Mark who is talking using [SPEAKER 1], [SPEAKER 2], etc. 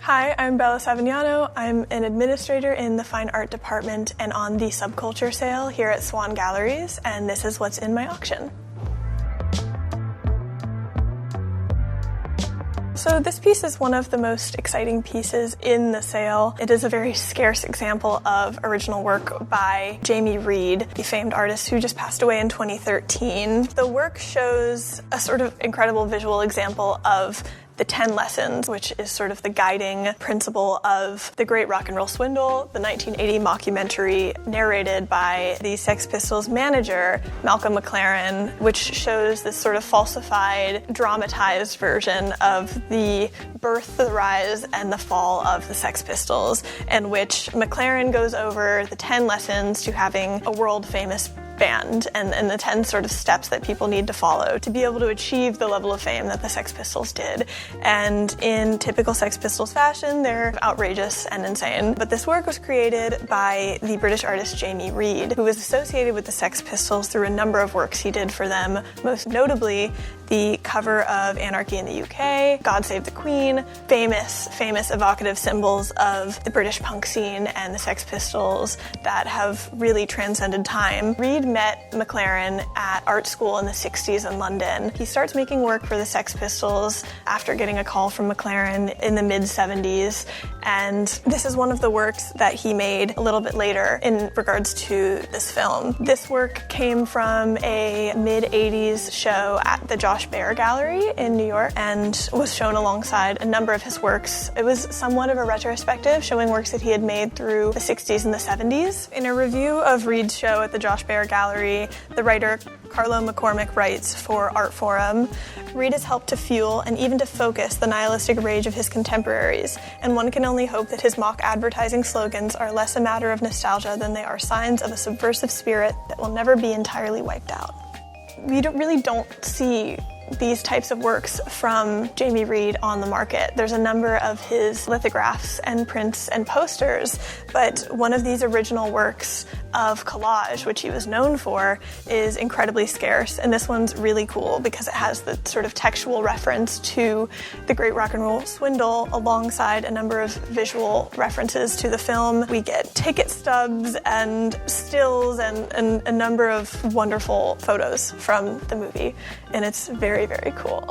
[SPEAKER 1] Hi, I'm Bella Savignano. I'm an administrator in the Fine Art Department and on the Subculture sale here at Swann Galleries, and this is what's in my auction. So this piece is one of the most exciting pieces in the sale. It is a very scarce example of original work by Jamie Reid, the famed artist who just passed away in 2013. The work shows a sort of incredible visual example of the 10 Lessons, which is sort of the guiding principle of The Great Rock and Roll Swindle, the 1980 mockumentary narrated by the Sex Pistols manager, Malcolm McLaren, which shows this sort of falsified, dramatized version of the birth, the rise, and the fall of the Sex Pistols, in which McLaren goes over the 10 lessons to having a world-famous band and the 10 sort of steps that people need to follow to be able to achieve the level of fame that the Sex Pistols did. And in typical Sex Pistols fashion, they're outrageous and insane. But this work was created by the British artist Jamie Reid, who was associated with the Sex Pistols through a number of works he did for them, most notably the cover of Anarchy in the UK, God Save the Queen, famous evocative symbols of the British punk scene and the Sex Pistols that have really transcended time. Reid met McLaren at art school in the 60s in London. He starts making work for the Sex Pistols after getting a call from McLaren in the mid-70s, and this is one of the works that he made a little bit later in regards to this film. This work came from a mid-80s show at the Josh Bear Gallery in New York and was shown alongside a number of his works. It was somewhat of a retrospective, showing works that he had made through the 60s and the 70s. In a review of Reid's show at the Josh Bear Gallery, the writer Carlo McCormick writes for Art Forum, Reid has helped to fuel and even to focus the nihilistic rage of his contemporaries, and one can only hope that his mock advertising slogans are less a matter of nostalgia than they are signs of a subversive spirit that will never be entirely wiped out. We really don't see these types of works from Jamie Reid on the market. There's a number of his lithographs and prints and posters, but one of these original works of collage, which he was known for, is incredibly scarce, and this one's really cool because it has the sort of textual reference to The Great Rock and Roll Swindle alongside a number of visual references to the film. We get ticket stubs and stills and a number of wonderful photos from the movie, and it's very, very cool.